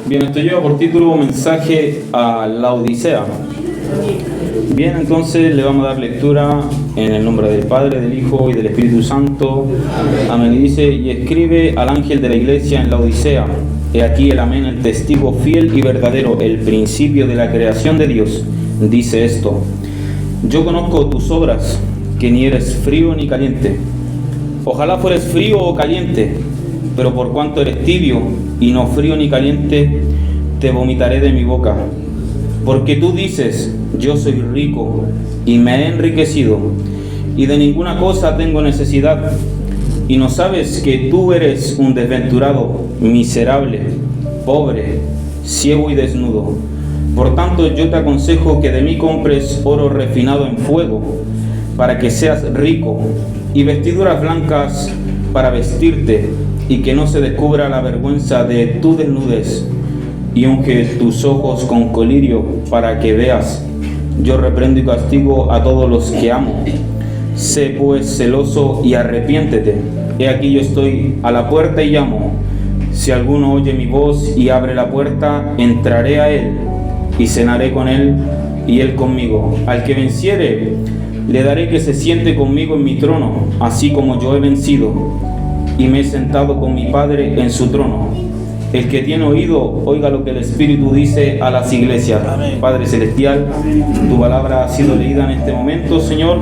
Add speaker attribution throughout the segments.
Speaker 1: Bien, esto lleva por título Mensaje a la Odisea. Bien, entonces le vamos a dar lectura en el nombre del Padre, del Hijo y del Espíritu Santo. Amén. Y dice: y escribe al ángel de la iglesia en la Odisea: he aquí el amén, el testigo fiel y verdadero, el principio de la creación de Dios. Dice esto: yo conozco tus obras, que ni eres frío ni caliente. Ojalá fueres frío o caliente, pero por cuanto eres tibio y no frío ni caliente, te vomitaré de mi boca. Porque tú dices: yo soy rico y me he enriquecido, y de ninguna cosa tengo necesidad, y no sabes que tú eres un desventurado, miserable, pobre, ciego y desnudo. Por tanto, yo te aconsejo que de mí compres oro refinado en fuego, para que seas rico, y vestiduras blancas para vestirte, y que no se descubra la vergüenza de tu desnudez, y unge tus ojos con colirio para que veas. Yo reprendo y castigo a todos los que amo. Sé pues celoso y arrepiéntete. He aquí yo estoy a la puerta y llamo. Si alguno oye mi voz y abre la puerta, entraré a él y cenaré con él y él conmigo. Al que venciere, le daré que se siente conmigo en mi trono, así como yo he vencido y me he sentado con mi Padre en su trono. El que tiene oído, oiga lo que el Espíritu dice a las iglesias. Amén. Padre Celestial, tu palabra ha sido leída en este momento, Señor.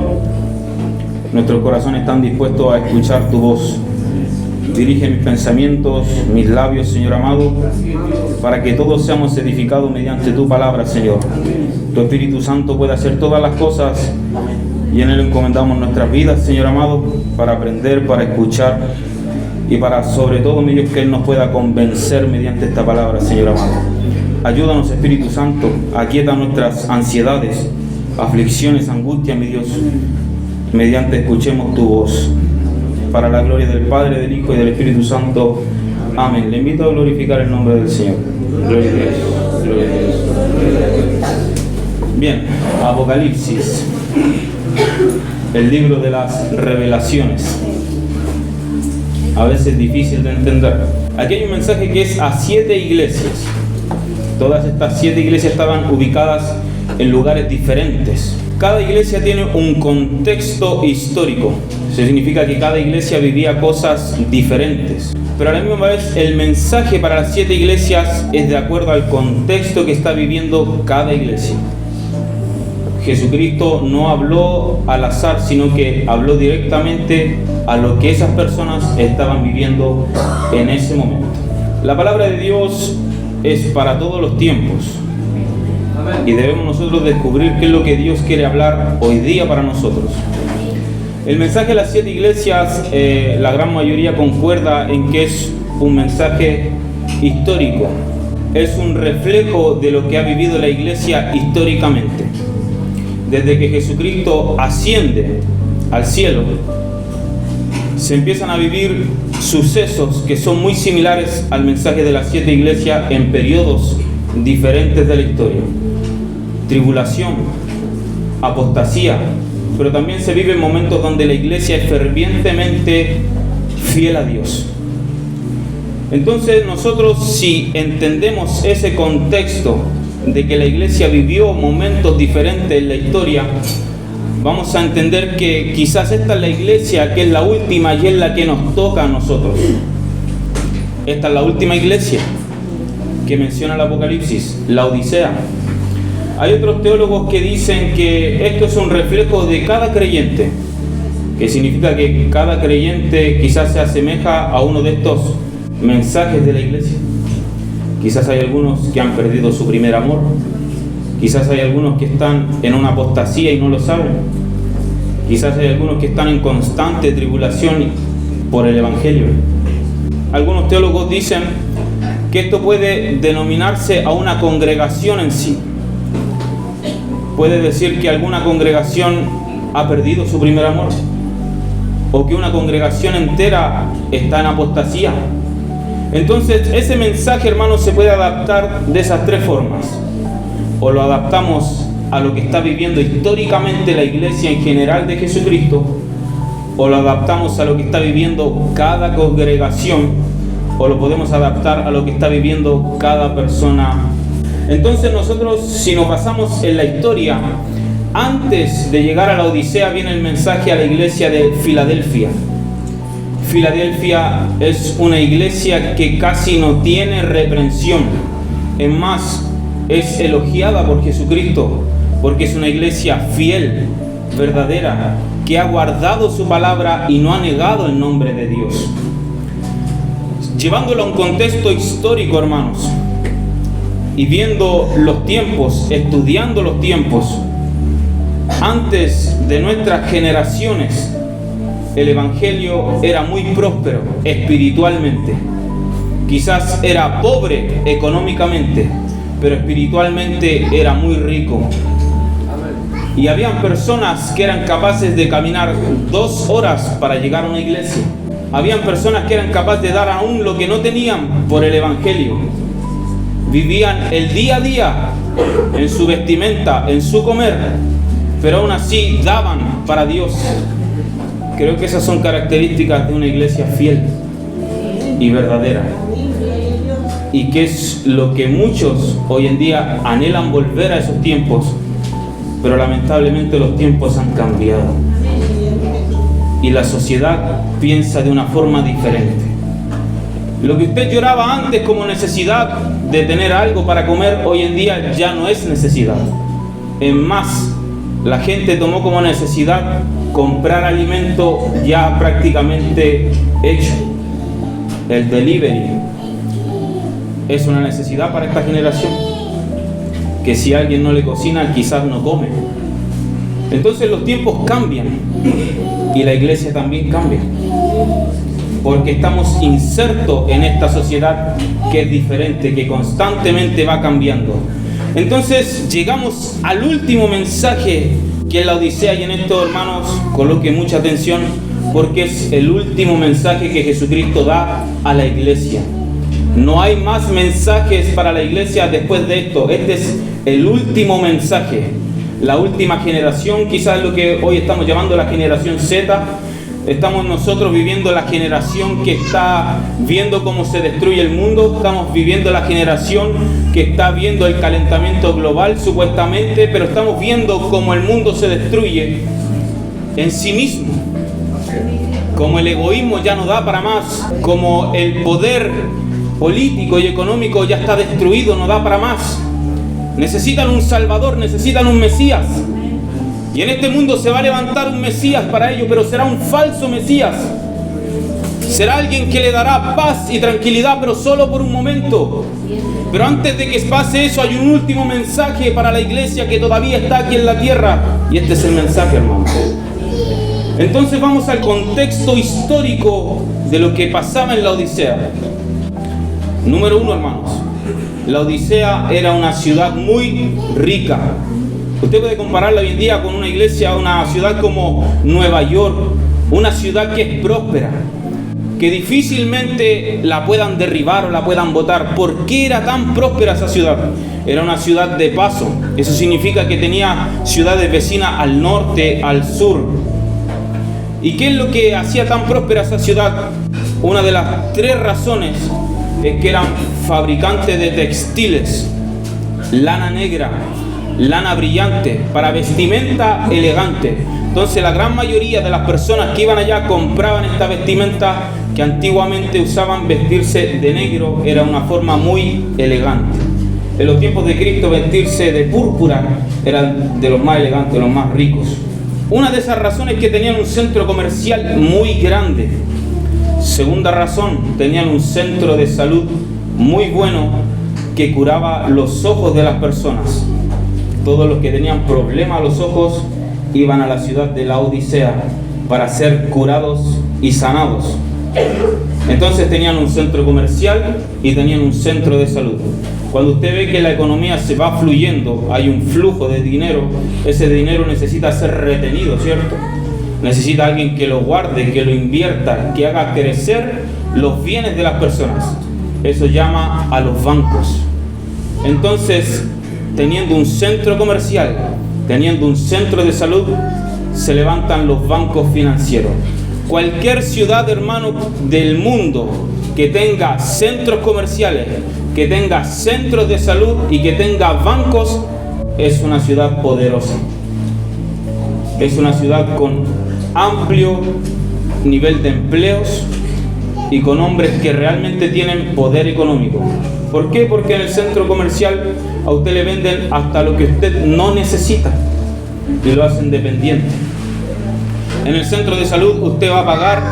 Speaker 1: Nuestros corazones están dispuestos a escuchar tu voz. Dirige mis pensamientos, mis labios, Señor amado, para que todos seamos edificados mediante tu palabra, Señor. Tu Espíritu Santo puede hacer todas las cosas, y en él encomendamos nuestras vidas, Señor amado, para aprender, para escuchar, y para, sobre todo, mi Dios, que Él nos pueda convencer mediante esta palabra, Señor amado. Ayúdanos, Espíritu Santo, aquieta nuestras ansiedades, aflicciones, angustias, mi Dios, mediante escuchemos tu voz. Para la gloria del Padre, del Hijo y del Espíritu Santo. Amén. Le invito a glorificar el nombre del Señor. Gloria a Dios. Gloria a Dios. Bien, Apocalipsis, el libro de las revelaciones. A veces difícil de entender. Aquí hay un mensaje que es a 7 iglesias. Todas estas 7 iglesias estaban ubicadas en lugares diferentes. Cada iglesia tiene un contexto histórico. Eso significa que cada iglesia vivía cosas diferentes. Pero a la misma vez el mensaje para las 7 iglesias es de acuerdo al contexto que está viviendo cada iglesia. Jesucristo no habló al azar, sino que habló directamente a lo que esas personas estaban viviendo en ese momento. La palabra de Dios es para todos los tiempos, y debemos nosotros descubrir qué es lo que Dios quiere hablar hoy día para nosotros. El mensaje de las 7 iglesias, la gran mayoría concuerda en que es un mensaje histórico. Es un reflejo de lo que ha vivido la iglesia históricamente. Desde que Jesucristo asciende al cielo, se empiezan a vivir sucesos que son muy similares al mensaje de las 7 iglesias en periodos diferentes de la historia. Tribulación, apostasía, pero también se viven momentos donde la iglesia es fervientemente fiel a Dios. Entonces nosotros, si entendemos ese contexto de que la iglesia vivió momentos diferentes en la historia, vamos a entender que quizás esta es la iglesia que es la última y es la que nos toca a nosotros. Esta es la última iglesia que menciona el Apocalipsis, la Odisea. Hay otros teólogos que dicen que esto es un reflejo de cada creyente, que significa que cada creyente quizás se asemeja a uno de estos mensajes de la iglesia. Quizás hay algunos que han perdido su primer amor. Quizás hay algunos que están en una apostasía y no lo saben. Quizás hay algunos que están en constante tribulación por el Evangelio. Algunos teólogos dicen que esto puede denominarse a una congregación en sí. Puede decir que alguna congregación ha perdido su primer amor, o que una congregación entera está en apostasía. Entonces, ese mensaje, hermanos, se puede adaptar de esas 3 formas. O lo adaptamos a lo que está viviendo históricamente la iglesia en general de Jesucristo, o lo adaptamos a lo que está viviendo cada congregación o lo podemos adaptar a lo que está viviendo cada persona. Entonces nosotros, si nos basamos en la historia, antes de llegar a la Odisea viene el mensaje a la iglesia de Filadelfia. Filadelfia es una iglesia que casi no tiene reprensión. Es más, es elogiada por Jesucristo, porque es una iglesia fiel, verdadera, que ha guardado su palabra y no ha negado el nombre de Dios. Llevándolo a un contexto histórico, hermanos, y viendo los tiempos, estudiando los tiempos, antes de nuestras generaciones, el Evangelio era muy próspero espiritualmente. Quizás era pobre económicamente, pero espiritualmente era muy rico. Y habían personas que eran capaces de caminar 2 horas para llegar a una iglesia. Habían personas que eran capaces de dar aún lo que no tenían por el Evangelio. Vivían el día a día en su vestimenta, en su comer, pero aún así daban para Dios. Creo que esas son características de una iglesia fiel y verdadera. Y que es lo que muchos hoy en día anhelan, volver a esos tiempos, pero lamentablemente los tiempos han cambiado. Y la sociedad piensa de una forma diferente. Lo que usted lloraba antes como necesidad de tener algo para comer, hoy en día ya no es necesidad. Es más, la gente tomó como necesidad comprar alimento ya prácticamente hecho. El delivery es una necesidad para esta generación, que si alguien no le cocina, quizás no come. Entonces los tiempos cambian y la iglesia también cambia, porque estamos insertos en esta sociedad que es diferente, que constantemente va cambiando. Entonces llegamos al último mensaje que es la Odisea, y en esto, hermanos, coloque mucha atención, porque es el último mensaje que Jesucristo da a la iglesia. No hay más mensajes para la iglesia después de esto. Este es el último mensaje. La última generación, quizás lo que hoy estamos llamando la generación Z. Estamos nosotros viviendo la generación que está viendo cómo se destruye el mundo. Estamos viviendo la generación que está viendo el calentamiento global, supuestamente, pero estamos viendo cómo el mundo se destruye en sí mismo. Como el egoísmo ya no da para más, como el poder político y económico ya está destruido, no da para más. Necesitan un Salvador, necesitan un Mesías. Y en este mundo se va a levantar un Mesías para ellos, pero será un falso Mesías. Será alguien que le dará paz y tranquilidad, pero solo por un momento. Pero antes de que pase eso, hay un último mensaje para la iglesia que todavía está aquí en la tierra. Y este es el mensaje, hermanos. Entonces vamos al contexto histórico de lo que pasaba en la Odisea. Número 1, hermanos. La Odisea era una ciudad muy rica. Usted puede compararla hoy en día con una iglesia, una ciudad como Nueva York, una ciudad que es próspera, que difícilmente la puedan derribar o la puedan botar. ¿Por qué era tan próspera esa ciudad? Era una ciudad de paso. Eso significa que tenía ciudades vecinas al norte, al sur. ¿Y qué es lo que hacía tan próspera esa ciudad? Una de las 3 razones es que eran fabricantes de textiles, lana negra, lana brillante, para vestimenta elegante. Entonces la gran mayoría de las personas que iban allá compraban esta vestimenta, que antiguamente usaban vestirse de negro. Era una forma muy elegante. En los tiempos de Cristo, vestirse de púrpura era de los más elegantes, de los más ricos. Una de esas razones es que tenían un centro comercial muy grande. Segunda razón, tenían un centro de salud muy bueno que curaba los ojos de las personas. Todos los que tenían problemas a los ojos iban a la ciudad de la Odisea para ser curados y sanados. Entonces tenían un centro comercial y tenían un centro de salud. Cuando usted ve que la economía se va fluyendo, hay un flujo de dinero, ese dinero necesita ser retenido, ¿cierto? Necesita alguien que lo guarde, que lo invierta, que haga crecer los bienes de las personas. Eso llama a los bancos. Entonces, teniendo un centro comercial, teniendo un centro de salud, se levantan los bancos financieros. Cualquier ciudad, hermano, del mundo que tenga centros comerciales, que tenga centros de salud y que tenga bancos, es una ciudad poderosa. Es una ciudad con amplio nivel de empleos y con hombres que realmente tienen poder económico. ¿Por qué? Porque en el centro comercial a usted le venden hasta lo que usted no necesita y lo hacen dependiente. En el centro de salud usted va a pagar,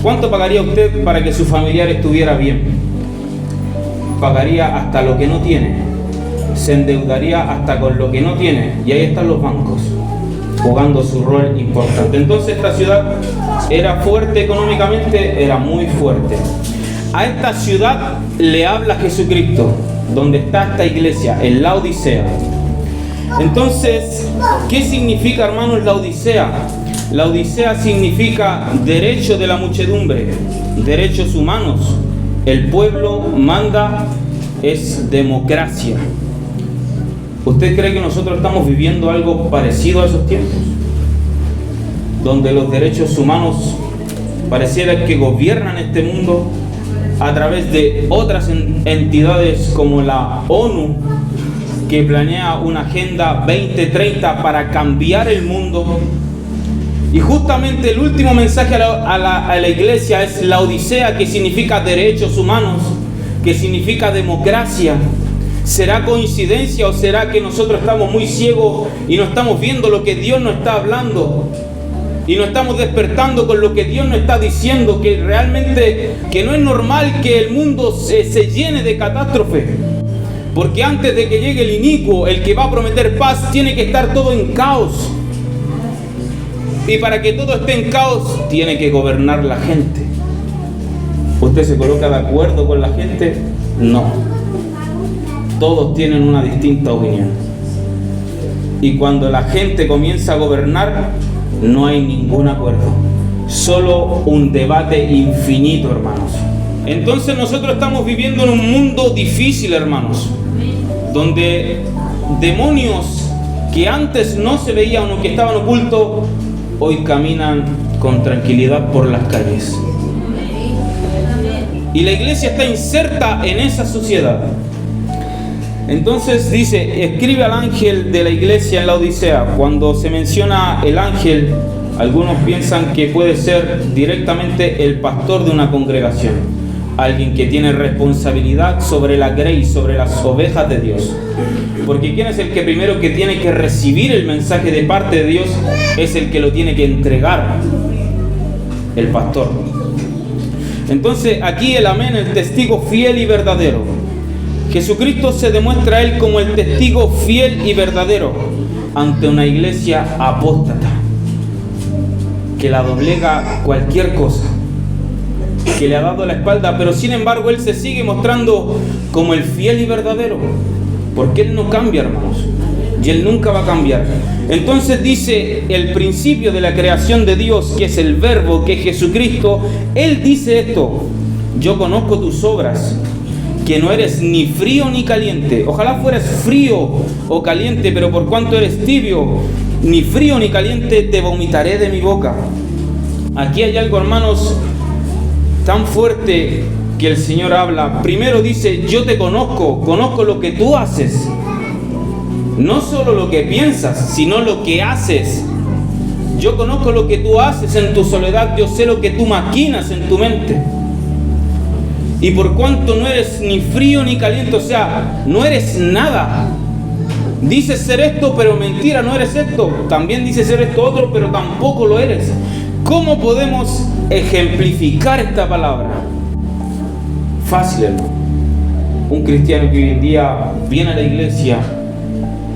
Speaker 1: ¿cuánto pagaría usted para que su familiar estuviera bien? Pagaría hasta lo que no tiene, se endeudaría hasta con lo que no tiene, y ahí están los bancos jugando su rol importante. Entonces esta ciudad era fuerte económicamente, era muy fuerte. A esta ciudad le habla Jesucristo, donde está esta iglesia, en la Odisea. Entonces, ¿qué significa, hermanos, la Odisea? La Odisea significa derecho de la muchedumbre, derechos humanos. El pueblo manda, es democracia. ¿Usted cree que nosotros estamos viviendo algo parecido a esos tiempos? Donde los derechos humanos pareciera que gobiernan este mundo a través de otras entidades como la ONU, que planea una agenda 2030 para cambiar el mundo. Y justamente el último mensaje a la iglesia es la Odisea, que significa derechos humanos, que significa democracia. ¿Será coincidencia o será que nosotros estamos muy ciegos y no estamos viendo lo que Dios nos está hablando? Y no estamos despertando con lo que Dios nos está diciendo, que realmente que no es normal que el mundo se llene de catástrofe. Porque antes de que llegue el inicuo, el que va a prometer paz, tiene que estar todo en caos. Y para que todo esté en caos, tiene que gobernar la gente. ¿Usted se coloca de acuerdo con la gente? No. Todos tienen una distinta opinión. Y cuando la gente comienza a gobernar, no hay ningún acuerdo. Solo un debate infinito, hermanos. Entonces nosotros estamos viviendo en un mundo difícil, hermanos, donde demonios que antes no se veían o que estaban ocultos, hoy caminan con tranquilidad por las calles. Y la iglesia está inserta en esa sociedad. Entonces dice, escribe al ángel de la iglesia en la Odisea. Cuando se menciona el ángel, algunos piensan que puede ser directamente el pastor de una congregación, alguien que tiene responsabilidad sobre la grey, sobre las ovejas de Dios. Porque ¿quién es el que primero que tiene que recibir el mensaje de parte de Dios? Es el que lo tiene que entregar, el pastor. Entonces aquí el amén, el testigo fiel y verdadero. Jesucristo se demuestra a él como el testigo fiel y verdadero ante una iglesia apóstata que la doblega cualquier cosa, que le ha dado la espalda, pero sin embargo él se sigue mostrando como el fiel y verdadero, porque él no cambia, hermanos, y él nunca va a cambiar. Entonces dice el principio de la creación de Dios, que es el verbo, que es Jesucristo. Él dice esto: yo conozco tus obras, que no eres ni frío ni caliente. Ojalá fueras frío o caliente, pero por cuanto eres tibio, ni frío ni caliente, te vomitaré de mi boca. Aquí hay algo, hermanos, tan fuerte que el Señor habla. Primero dice, yo te conozco, conozco lo que tú haces. No solo lo que piensas, sino lo que haces. Yo conozco lo que tú haces en tu soledad, yo sé lo que tú maquinas en tu mente. Y por cuanto no eres ni frío ni caliente, o sea, no eres nada. Dices ser esto, pero mentira, no eres esto. También dices ser esto otro, pero tampoco lo eres. ¿Cómo podemos ejemplificar esta palabra? Fácil, hermano. Un cristiano que hoy en día viene a la iglesia,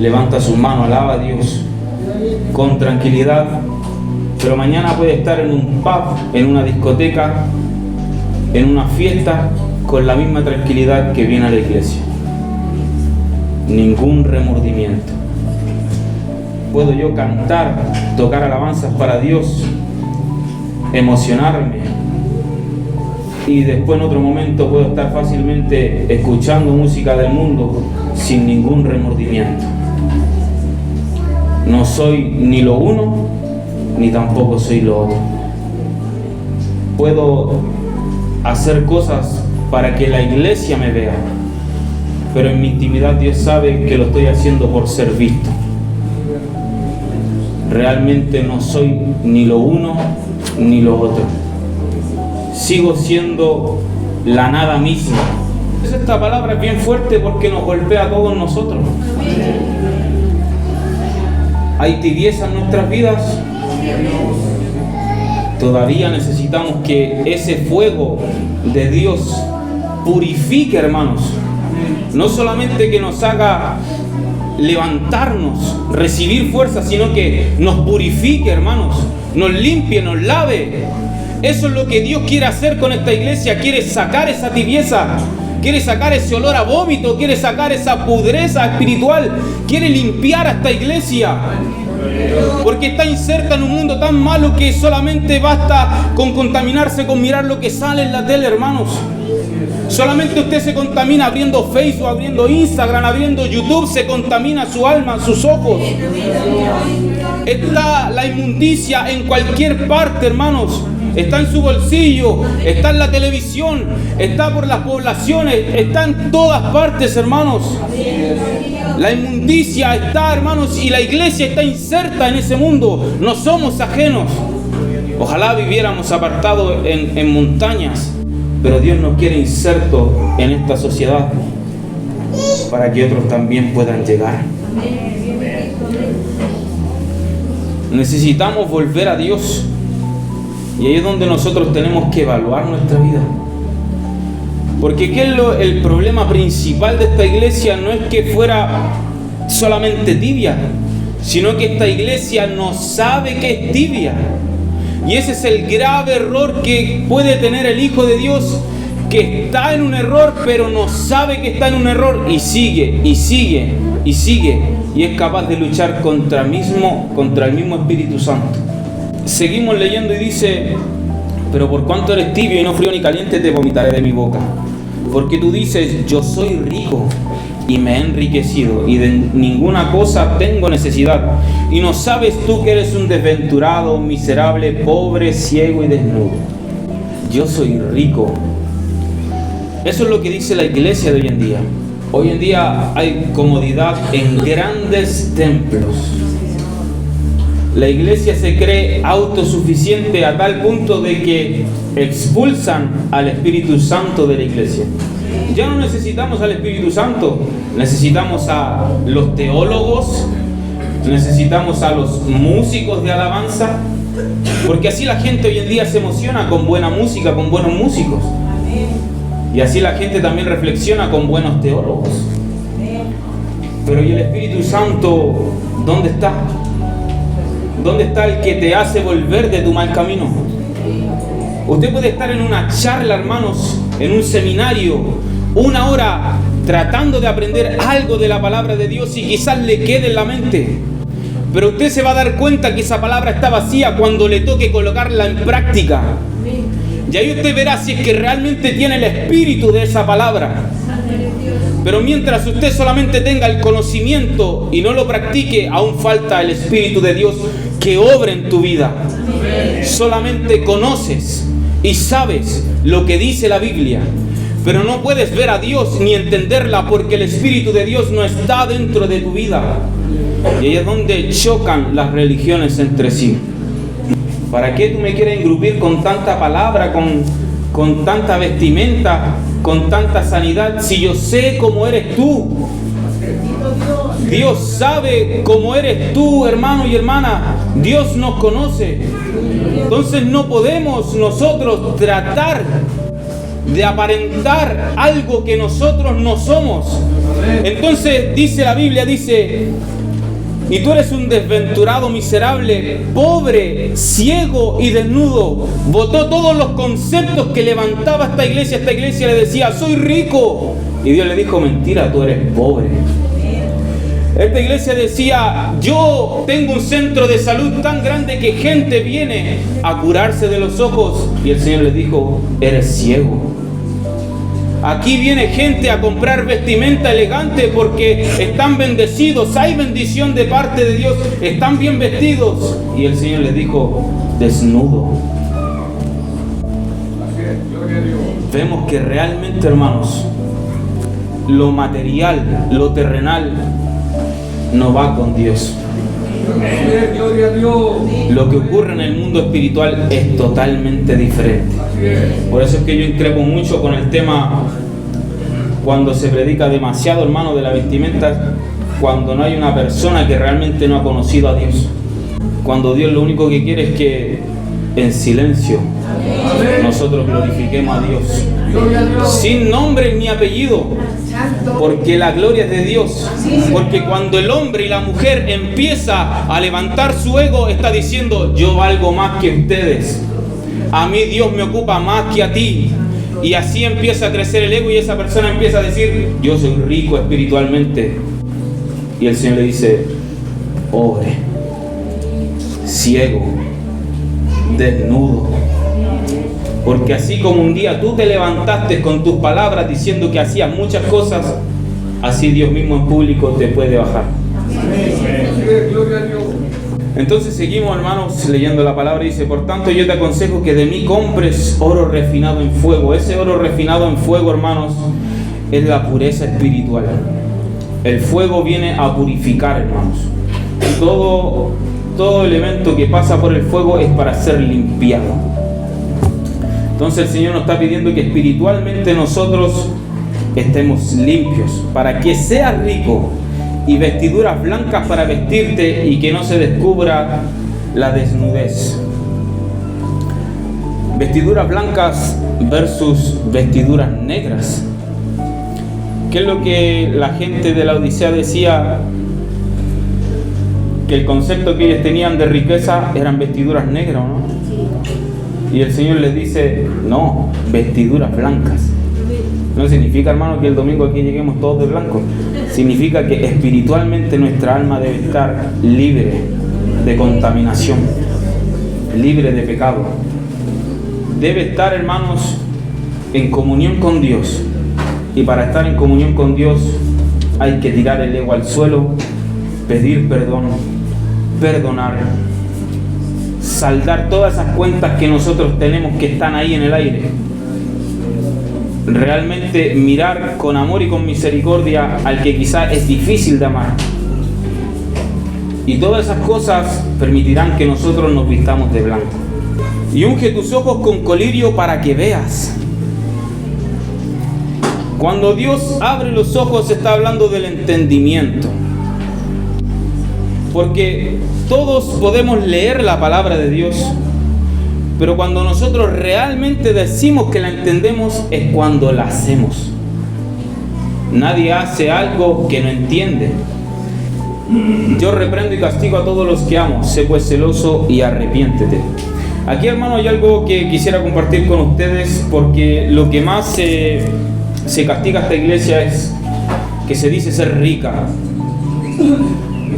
Speaker 1: levanta sus manos, alaba a Dios con tranquilidad, pero mañana puede estar en un pub, en una discoteca, en una fiesta, con la misma tranquilidad que viene a la iglesia. Ningún remordimiento. Puedo yo cantar, tocar alabanzas para Dios, emocionarme, y después en otro momento puedo estar fácilmente escuchando música del mundo sin ningún remordimiento. No soy ni lo uno, ni tampoco soy lo otro. Puedo hacer cosas para que la iglesia me vea, pero en mi intimidad Dios sabe que lo estoy haciendo por ser visto. Realmente no soy ni lo uno ni lo otro. Sigo siendo la nada misma. Esta palabra es bien fuerte porque nos golpea a todos nosotros. ¿Hay tibieza en nuestras vidas? Todavía necesitamos que ese fuego de Dios purifique, hermanos. No solamente que nos haga levantarnos, recibir fuerza, sino que nos purifique, hermanos. Nos limpie, nos lave. Eso es lo que Dios quiere hacer con esta iglesia. Quiere sacar esa tibieza. Quiere sacar ese olor a vómito. Quiere sacar esa pudreza espiritual. Quiere limpiar a esta iglesia. Porque está inserta en un mundo tan malo que solamente basta con contaminarse con mirar lo que sale en la tele, hermanos. Solamente usted se contamina abriendo Facebook, abriendo Instagram, abriendo YouTube. Se contamina su alma, sus ojos. Está la inmundicia en cualquier parte, hermanos. Está en su bolsillo, está en la televisión, está por las poblaciones, está en todas partes, hermanos. La inmundicia está, hermanos, y la iglesia está inserta en ese mundo. No somos ajenos. Ojalá viviéramos apartados en montañas, pero Dios nos quiere insertos en esta sociedad para que otros también puedan llegar. Necesitamos volver a Dios. Y ahí es donde nosotros tenemos que evaluar nuestra vida. Porque ¿qué es el problema principal de esta iglesia? No es que fuera solamente tibia, sino que esta iglesia no sabe que es tibia. Y ese es el grave error que puede tener el Hijo de Dios, que está en un error, pero no sabe que está en un error y sigue, y sigue, y sigue. Y es capaz de luchar contra el mismo Espíritu Santo. Seguimos leyendo y dice: pero por cuanto eres tibio y no frío ni caliente, te vomitaré de mi boca. Porque tú dices: yo soy rico y me he enriquecido y de ninguna cosa tengo necesidad. Y no sabes tú que eres un desventurado, miserable, pobre, ciego y desnudo. Yo soy rico. Eso es lo que dice la iglesia de hoy en día. Hoy en día hay comodidad en grandes templos. La iglesia se cree autosuficiente a tal punto de que expulsan al Espíritu Santo de la iglesia. Ya no necesitamos al Espíritu Santo, necesitamos a los teólogos, necesitamos a los músicos de alabanza, porque así la gente hoy en día se emociona con buena música, con buenos músicos. Y así la gente también reflexiona con buenos teólogos. Pero ¿y el Espíritu Santo dónde está? ¿Dónde está el que te hace volver de tu mal camino? Usted puede estar en una charla, hermanos, en un seminario, 1 hora tratando de aprender algo de la palabra de Dios y quizás le quede en la mente. Pero usted se va a dar cuenta que esa palabra está vacía cuando le toque colocarla en práctica. Y ahí usted verá si es que realmente tiene el espíritu de esa palabra. Pero mientras usted solamente tenga el conocimiento y no lo practique, aún falta el Espíritu de Dios que obra en tu vida. Solamente conoces y sabes lo que dice la Biblia, pero no puedes ver a Dios ni entenderla porque el Espíritu de Dios no está dentro de tu vida. Y ahí es donde chocan las religiones entre sí. ¿Para qué tú me quieres engrupir con tanta palabra, con tanta vestimenta, con tanta sanidad, si yo sé cómo eres tú? Dios sabe cómo eres tú, hermano y hermana. Dios nos conoce. Entonces no podemos nosotros tratar de aparentar algo que nosotros no somos. Entonces dice la Biblia, dice: y tú eres un desventurado, miserable, pobre, ciego y desnudo. Botó todos los conceptos que levantaba esta iglesia. Esta iglesia le decía: soy rico. Y Dios le dijo: mentira, tú eres pobre. Esta iglesia decía: yo tengo un centro de salud tan grande que gente viene a curarse de los ojos. Y el Señor les dijo: eres ciego. Aquí viene gente a comprar vestimenta elegante porque están bendecidos, hay bendición de parte de Dios, están bien vestidos. Y el Señor les dijo: desnudo. vemos que realmente, hermanos, lo material, lo terrenal, no va con Dios. Lo que ocurre en el mundo espiritual es totalmente diferente. Por eso es que yo increpo mucho con el tema cuando se predica demasiado, hermano, de la vestimenta, cuando no hay una persona que realmente no ha conocido a Dios. Cuando Dios lo único que quiere es que en silencio nosotros glorifiquemos a Dios, sin nombre ni apellido, porque la gloria es de Dios. Porque cuando el hombre y la mujer empieza a levantar su ego, está diciendo: yo valgo más que ustedes, a mí Dios me ocupa más que a ti. Y así empieza a crecer el ego y esa persona empieza a decir: yo soy rico espiritualmente. Y el Señor le dice: pobre, ciego, desnudo. Porque así como un día tú te levantaste con tus palabras diciendo que hacías muchas cosas, así Dios mismo en público te puede bajar. Entonces seguimos, hermanos, leyendo la palabra. Dice: por tanto yo te aconsejo que de mí compres oro refinado en fuego. Ese oro refinado en fuego, hermanos, es la pureza espiritual. El fuego viene a purificar, hermanos. Todo elemento que pasa por el fuego es para ser limpiado. Entonces el Señor nos está pidiendo que espiritualmente nosotros estemos limpios, para que seas rico, y vestiduras blancas para vestirte y que no se descubra la desnudez. Vestiduras blancas versus vestiduras negras. ¿Qué es lo que la gente de la Odisea decía? Que el concepto que ellos tenían de riqueza eran vestiduras negras, ¿no? Y el Señor les dice: no, vestiduras blancas. No significa, hermano, que el domingo aquí lleguemos todos de blanco. Significa que espiritualmente nuestra alma debe estar libre de contaminación, libre de pecado. Debe estar, hermanos, en comunión con Dios. Y para estar en comunión con Dios hay que tirar el ego al suelo, pedir perdón, perdonar, saldar todas esas cuentas que nosotros tenemos que están ahí en el aire. Realmente mirar con amor y con misericordia al que quizás es difícil de amar. Y todas esas cosas permitirán que nosotros nos vistamos de blanco. Y unge tus ojos con colirio para que veas. Cuando Dios abre los ojos, está hablando del entendimiento. Porque todos podemos leer la palabra de Dios, pero cuando nosotros realmente decimos que la entendemos es cuando la hacemos. Nadie hace algo que no entiende. Yo reprendo y castigo a todos los que amo. Sé pues celoso y arrepiéntete. Aquí, hermano, hay algo que quisiera compartir con ustedes, porque lo que más se castiga a esta iglesia es que se dice ser rica.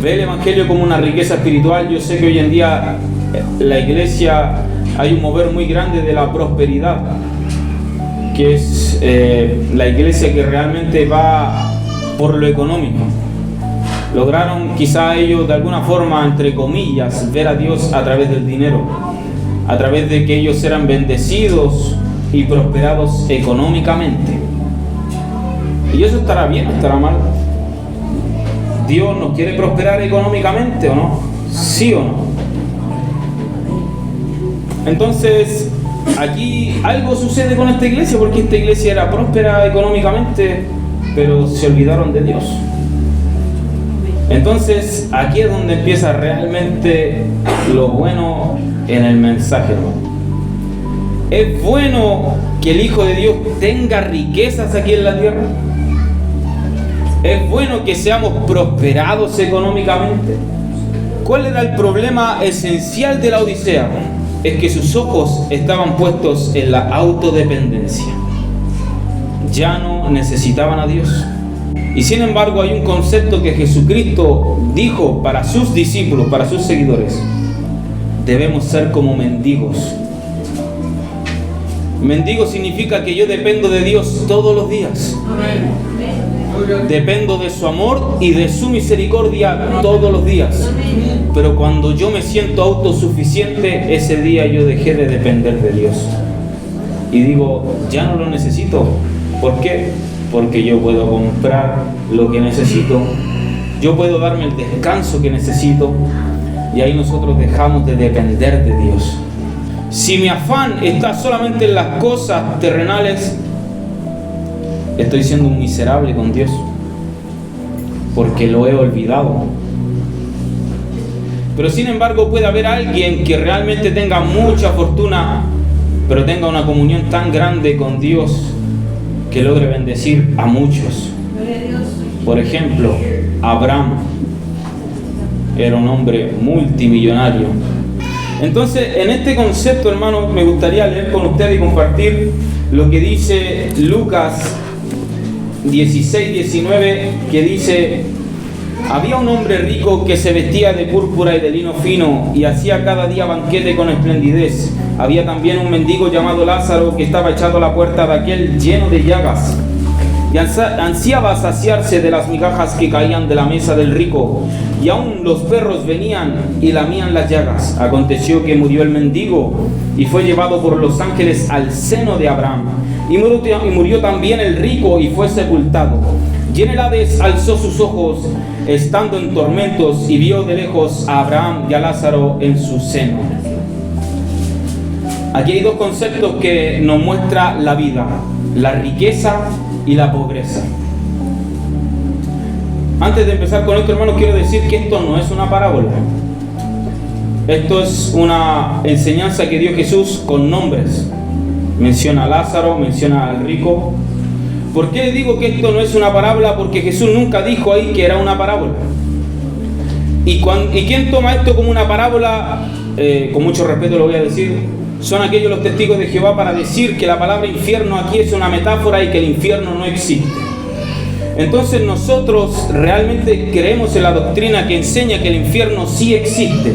Speaker 1: Ve el evangelio como una riqueza espiritual. Yo sé que hoy en día la iglesia hay un mover muy grande de la prosperidad, que es la iglesia que realmente va por lo económico. Lograron quizá ellos de alguna forma, entre comillas, ver a Dios a través del dinero, a través de que ellos eran bendecidos y prosperados económicamente. ¿Y eso estará bien o estará mal? ¿Dios nos quiere prosperar económicamente o no? ¿Sí o no? Entonces, aquí algo sucede con esta iglesia, porque esta iglesia era próspera económicamente, pero se olvidaron de Dios. Entonces, aquí es donde empieza realmente lo bueno en el mensaje, hermano. ¿Es bueno que el Hijo de Dios tenga riquezas aquí en la tierra? ¿Es bueno que seamos prosperados económicamente? ¿Cuál era el problema esencial de la Odisea? Es que sus ojos estaban puestos en la autodependencia. Ya no necesitaban a Dios. Y sin embargo hay un concepto que Jesucristo dijo para sus discípulos, para sus seguidores: debemos ser como mendigos. Mendigo significa que yo dependo de Dios todos los días. Dependo de su amor y de su misericordia todos los días. Pero cuando yo me siento autosuficiente, ese día yo dejé de depender de Dios. y digo, ya no lo necesito. ¿Por qué? Porque yo puedo comprar lo que necesito, yo puedo darme el descanso que necesito, y ahí nosotros dejamos de depender de Dios. Si mi afán está solamente en las cosas terrenales, estoy siendo un miserable con Dios, porque lo he olvidado. Pero sin embargo puede haber alguien que realmente tenga mucha fortuna, pero tenga una comunión tan grande con Dios que logre bendecir a muchos. Por ejemplo, Abraham era un hombre multimillonario. Entonces, en este concepto, hermanos, me gustaría leer con ustedes y compartir lo que dice Lucas 16:19, que dice: había un hombre rico que se vestía de púrpura y de lino fino y hacía cada día banquete con esplendidez. Había también un mendigo llamado Lázaro que estaba echado a la puerta de aquel lleno de llagas y ansiaba saciarse de las migajas que caían de la mesa del rico, y aún los perros venían y lamían las llagas. Aconteció que murió el mendigo y fue llevado por los ángeles al seno de Abraham, y murió también el rico y fue sepultado. Y en el Hades alzó sus ojos estando en tormentos y vio de lejos a Abraham y a Lázaro en su seno. Aquí hay dos conceptos que nos muestra la vida: la riqueza y la pobreza. Antes de empezar con esto, hermanos, quiero decir que esto no es una parábola. Esto es una enseñanza que dio Jesús con nombres. Menciona a Lázaro, menciona al rico. ¿Por qué le digo que esto no es una parábola? Porque Jesús nunca dijo ahí que era una parábola. ¿Y quién toma esto como una parábola? Con mucho respeto lo voy a decir. Son aquellos los testigos de Jehová para decir que la palabra infierno aquí es una metáfora y que el infierno no existe. Entonces nosotros realmente creemos en la doctrina que enseña que el infierno sí existe.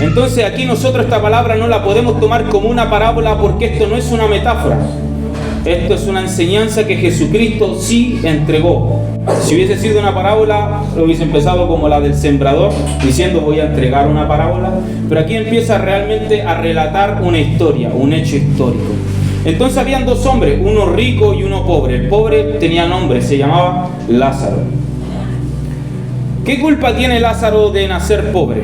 Speaker 1: Entonces aquí nosotros esta palabra no la podemos tomar como una parábola, porque esto no es una metáfora. Esto es una enseñanza que Jesucristo sí entregó. Si hubiese sido una parábola, lo hubiese empezado como la del sembrador, diciendo voy a entregar una parábola. Pero aquí empieza realmente a relatar una historia, un hecho histórico. Entonces habían dos hombres, uno rico y uno pobre. El pobre tenía nombre, se llamaba Lázaro. ¿Qué culpa tiene Lázaro de nacer pobre?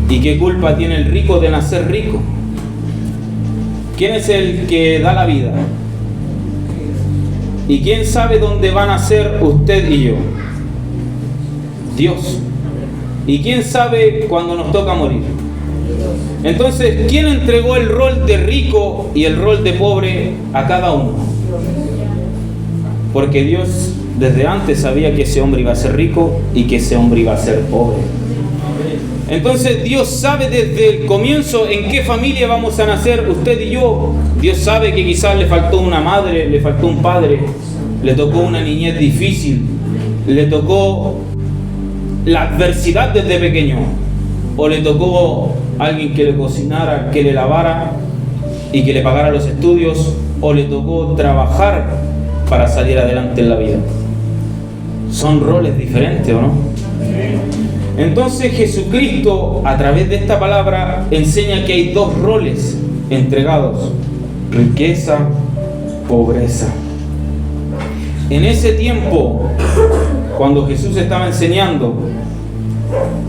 Speaker 1: ¿Y qué culpa tiene el rico de nacer rico? ¿Quién es el que da la vida? ¿Y quién sabe dónde van a nacer usted y yo? Dios. ¿Y quién sabe cuándo nos toca morir? Entonces, ¿quién entregó el rol de rico y el rol de pobre a cada uno? Porque Dios desde antes sabía que ese hombre iba a ser rico y que ese hombre iba a ser pobre. Entonces Dios sabe desde el comienzo en qué familia vamos a nacer usted y yo. Dios sabe que quizás le faltó una madre, le faltó un padre, le tocó una niñez difícil, le tocó la adversidad desde pequeño, o le tocó alguien que le cocinara, que le lavara y que le pagara los estudios, o le tocó trabajar para salir adelante en la vida. Son roles diferentes, ¿o no? Entonces Jesucristo, a través de esta palabra, enseña que hay dos roles entregados: riqueza, pobreza. En ese tiempo, cuando Jesús estaba enseñando,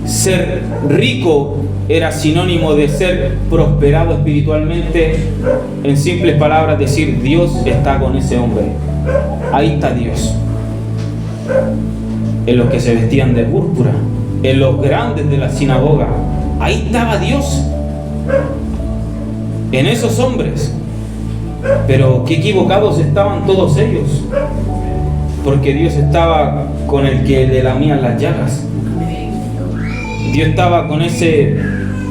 Speaker 1: ser rico era sinónimo de ser prosperado espiritualmente. En simples palabras, decir Dios está con ese hombre. Ahí está Dios. En los que se vestían de púrpura, en los grandes de la sinagoga, ahí estaba Dios, en esos hombres. Pero qué equivocados estaban todos ellos, porque Dios estaba con el que le lamían las llagas. Dios estaba con ese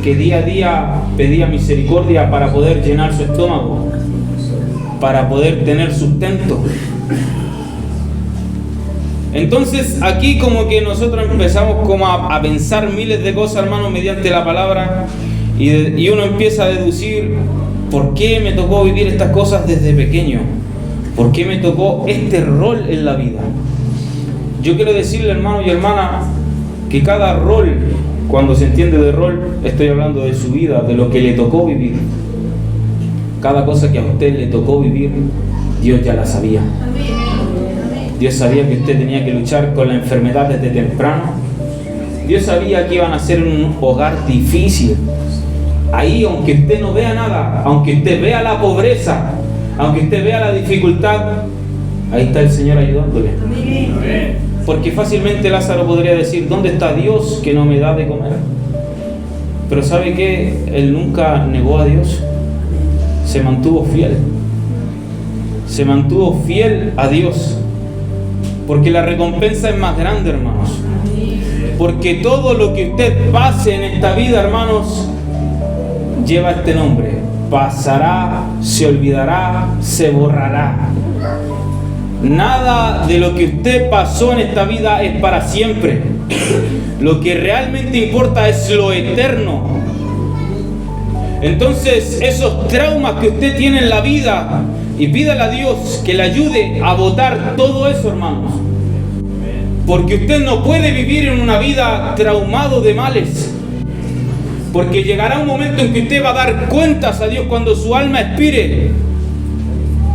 Speaker 1: que día a día pedía misericordia para poder llenar su estómago, para poder tener sustento. Entonces aquí como que nosotros empezamos como a pensar miles de cosas, hermanos, mediante la palabra, y uno empieza a deducir: ¿por qué me tocó vivir estas cosas desde pequeño? ¿Por qué me tocó este rol en la vida? Yo quiero decirle, hermano y hermana, que cada rol, cuando se entiende de rol, estoy hablando de su vida, de lo que le tocó vivir. cada cosa que a usted le tocó vivir, Dios ya la sabía. Dios sabía que usted tenía que luchar con la enfermedad desde temprano. Dios sabía que iban a ser un hogar difícil. Ahí, aunque usted no vea nada, aunque usted vea la pobreza, aunque usted vea la dificultad, ahí está el Señor ayudándole. Porque fácilmente Lázaro podría decir: ¿dónde está Dios que no me da de comer? Pero ¿sabe qué? Él nunca negó a Dios. Se mantuvo fiel. Se mantuvo fiel a Dios. Porque la recompensa es más grande, hermanos. Porque todo lo que usted pase en esta vida, hermanos, lleva este nombre: pasará, se olvidará, se borrará. Nada de lo que usted pasó en esta vida es para siempre. Lo que realmente importa es lo eterno. Entonces, esos traumas que usted tiene en la vida, y pídale a Dios que le ayude a botar todo eso, hermanos. Porque usted no puede vivir en una vida traumado de males. Porque llegará un momento en que usted va a dar cuentas a Dios cuando su alma expire.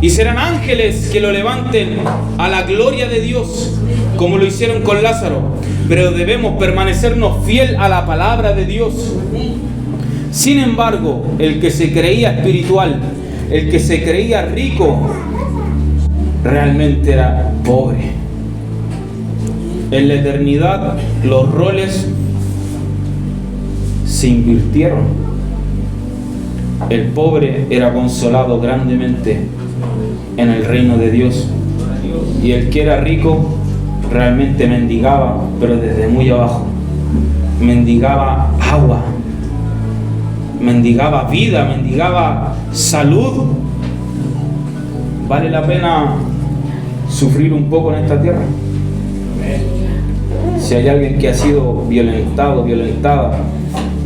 Speaker 1: Y serán ángeles que lo levanten a la gloria de Dios, como lo hicieron con Lázaro. Pero debemos permanecernos fiel a la palabra de Dios. Sin embargo, el que se creía espiritual, el que se creía rico, realmente era pobre. En la eternidad los roles se invirtieron. El pobre era consolado grandemente en el reino de Dios, y el que era rico realmente mendigaba, pero desde muy abajo. Mendigaba agua, mendigaba vida, mendigaba salud. ¿Vale la pena sufrir un poco en esta tierra? Si hay alguien que ha sido violentado, violentada,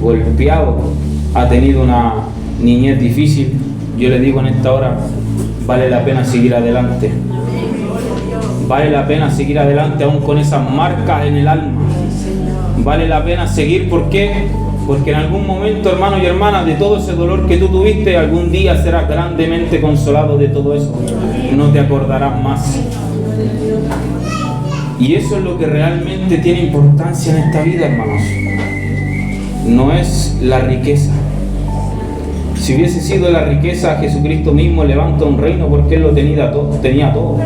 Speaker 1: golpeado, ha tenido una niñez difícil, yo le digo en esta hora: vale la pena seguir adelante. Vale la pena seguir adelante aún con esas marcas en el alma. Vale la pena seguir. ¿Por qué? Porque en algún momento, hermanos y hermanas, de todo ese dolor que tú tuviste, algún día serás grandemente consolado de todo eso. No te acordarás más. Y eso es lo que realmente tiene importancia en esta vida, hermanos. No es la riqueza. Si hubiese sido la riqueza, Jesucristo mismo levanta un reino porque Él lo tenía todo.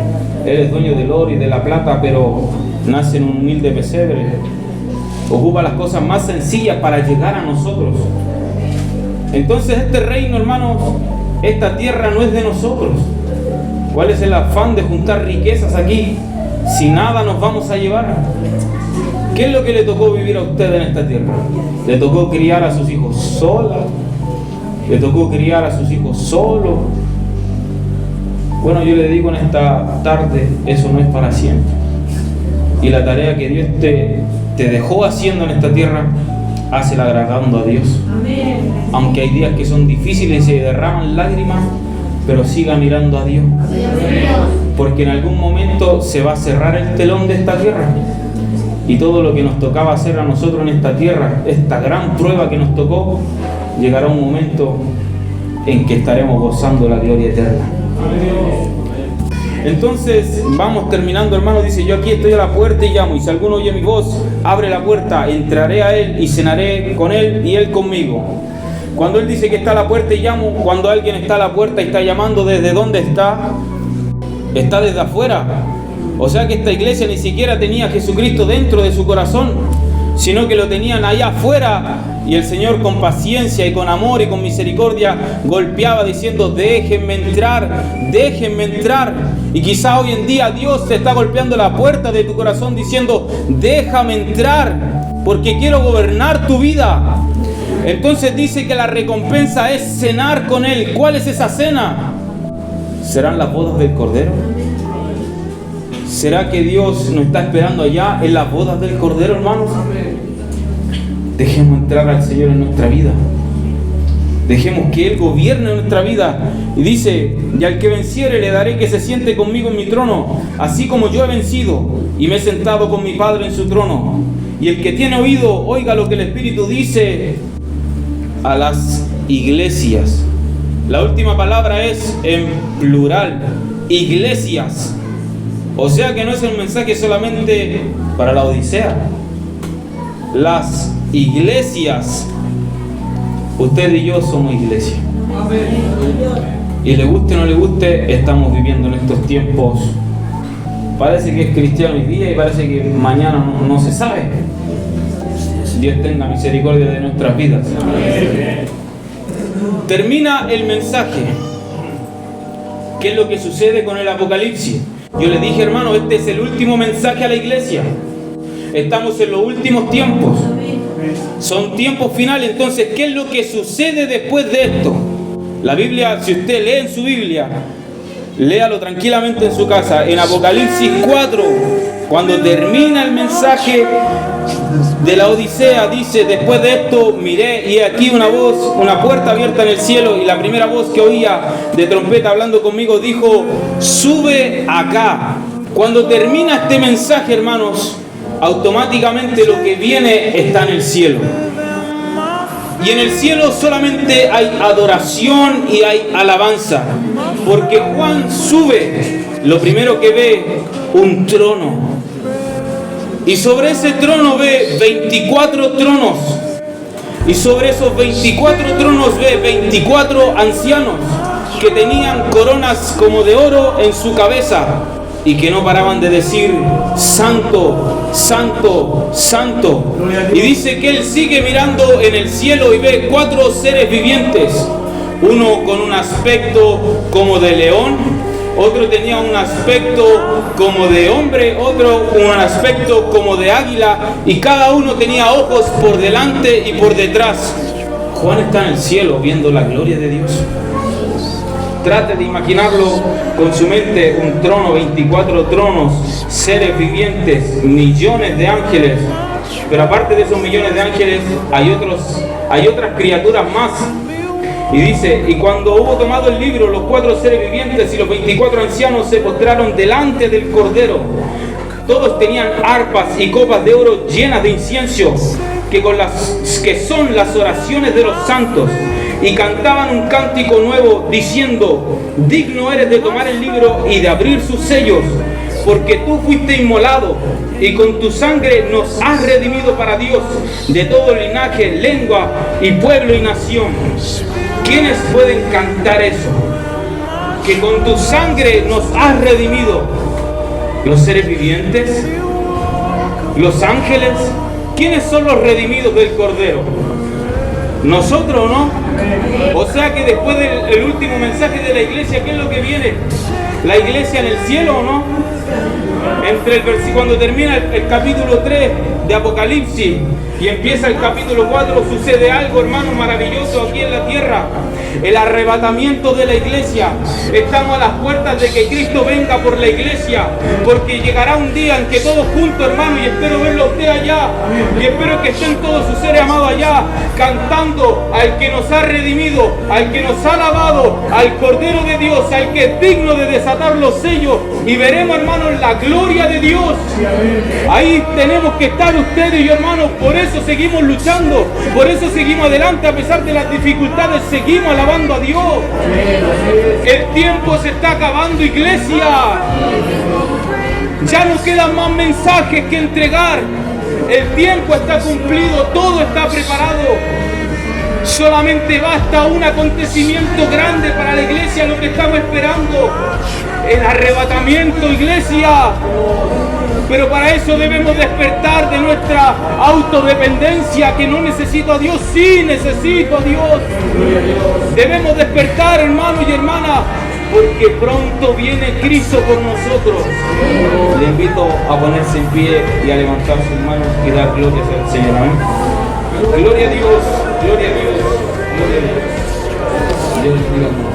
Speaker 1: Él es dueño del oro y de la plata, pero nace en un humilde pesebre. Ocupa las cosas más sencillas para llegar a nosotros. Entonces este reino, hermanos, esta tierra no es de nosotros. ¿Cuál es el afán de juntar riquezas aquí si nada nos vamos a llevar? ¿Qué es lo que le tocó vivir a usted en esta tierra? Le tocó criar a sus hijos sola. Le tocó criar a sus hijos solo. Bueno, yo le digo en esta tarde, eso no es para siempre. Y la tarea que Dios te dejó haciendo en esta tierra, hácela agradando a Dios. Amén. Aunque hay días que son difíciles y se derraman lágrimas, pero siga mirando a Dios. Porque en algún momento se va a cerrar el telón de esta tierra. Y todo lo que nos tocaba hacer a nosotros en esta tierra, esta gran prueba que nos tocó, llegará un momento en que estaremos gozando la gloria eterna. Entonces vamos terminando, hermano. Dice: yo aquí estoy a la puerta y llamo, y si alguno oye mi voz, abre la puerta, entraré a él y cenaré con él y él conmigo. Cuando él dice que está a la puerta y llamo, cuando alguien está a la puerta y está llamando, ¿desde dónde está? Está desde afuera. O sea que esta iglesia ni siquiera tenía a Jesucristo dentro de su corazón, sino que lo tenían allá afuera. Y el Señor, con paciencia y con amor y con misericordia, golpeaba diciendo: déjenme entrar, déjenme entrar. Y quizá hoy en día Dios te está golpeando la puerta de tu corazón diciendo: déjame entrar, porque quiero gobernar tu vida. Entonces dice que la recompensa es cenar con Él. ¿Cuál es esa cena? ¿Serán las bodas del Cordero? ¿Será que Dios nos está esperando allá en las bodas del Cordero, hermanos? Dejemos entrar al Señor en nuestra vida. Dejemos que Él gobierne nuestra vida. Y dice: y al que venciere le daré que se siente conmigo en mi trono, así como yo he vencido y me he sentado con mi Padre en su trono. Y el que tiene oído, oiga lo que el Espíritu dice a las iglesias. La última palabra es en plural, iglesias. O sea que no es un mensaje solamente para la Odisea. Las iglesias, usted y yo somos iglesia. Y le guste o no le guste, estamos viviendo en estos tiempos. Parece que es cristiano hoy día y parece que mañana no se sabe. Dios tenga misericordia de nuestras vidas. Termina el mensaje. ¿Qué es lo que sucede con el Apocalipsis? Yo le dije, hermano, este es el último mensaje a la iglesia. Estamos en los últimos tiempos. Son tiempos finales. Entonces, ¿qué es lo que sucede después de esto? La Biblia, si usted lee en su Biblia, léalo tranquilamente en su casa. En Apocalipsis 4, cuando termina el mensaje de la Odisea, dice: después de esto miré y aquí una voz, una puerta abierta en el cielo, y la primera voz que oía de trompeta hablando conmigo dijo: sube acá. Cuando termina este mensaje, hermanos, automáticamente lo que viene está en el cielo. Y en el cielo solamente hay adoración y hay alabanza. Porque Juan sube, lo primero que ve, un trono. Y sobre ese trono ve 24 tronos. Y sobre esos 24 tronos ve 24 ancianos que tenían coronas como de oro en su cabeza y que no paraban de decir: santo, santo, santo. Y dice que él sigue mirando en el cielo y ve 4 seres vivientes. Uno con un aspecto como de león, otro tenía un aspecto como de hombre, otro con un aspecto como de águila, y cada uno tenía ojos por delante y por detrás. Juan está en el cielo viendo la gloria de Dios. Trate de imaginarlo con su mente: un trono, 24 tronos, seres vivientes, millones de ángeles. Pero aparte de esos millones de ángeles, hay otras criaturas más. Y dice: y cuando hubo tomado el libro, los 4 seres vivientes y los 24 ancianos se postraron delante del Cordero. Todos tenían arpas y copas de oro llenas de incienso, que son las oraciones de los santos. Y cantaban un cántico nuevo diciendo: digno eres de tomar el libro y de abrir sus sellos, porque tú fuiste inmolado y con tu sangre nos has redimido para Dios de todo linaje, lengua y pueblo y nación. ¿Quiénes pueden cantar eso? Que con tu sangre nos has redimido. ¿Los seres vivientes? ¿Los ángeles? ¿Quiénes son los redimidos del Cordero? ¿Nosotros o no? O sea que después del último mensaje de la iglesia, ¿qué es lo que viene? ¿La iglesia en el cielo o no? Cuando termina el capítulo 3 de Apocalipsis y empieza el capítulo 4, sucede algo, hermanos, maravilloso aquí en la tierra. El arrebatamiento de la iglesia. Estamos a las puertas de que Cristo venga por la iglesia, porque llegará un día en que todos juntos, hermanos, y espero verlo a usted allá, y espero que estén todos sus seres amados allá, cantando al que nos ha redimido, al que nos ha lavado, al Cordero de Dios, al que es digno de desatar los sellos, y veremos, hermanos, la gloria de Dios. Ahí tenemos que estar ustedes y yo, hermanos. Por eso seguimos luchando, por eso seguimos adelante a pesar de las dificultades, seguimos alabando a Dios. El tiempo se está acabando, iglesia. Ya no quedan más mensajes que entregar. El tiempo está cumplido, todo está preparado. Solamente basta un acontecimiento grande para la iglesia, lo que estamos esperando. El arrebatamiento, iglesia. Pero para eso debemos despertar de nuestra autodependencia, que no necesito a Dios, sí necesito a Dios. Debemos despertar, hermanos y hermanas, porque pronto viene Cristo por nosotros. Le invito a ponerse en pie y a levantar sus manos y dar gloria al Señor. Amén. Gloria a Dios, gloria a Dios, gloria a Dios. Dios bendiga.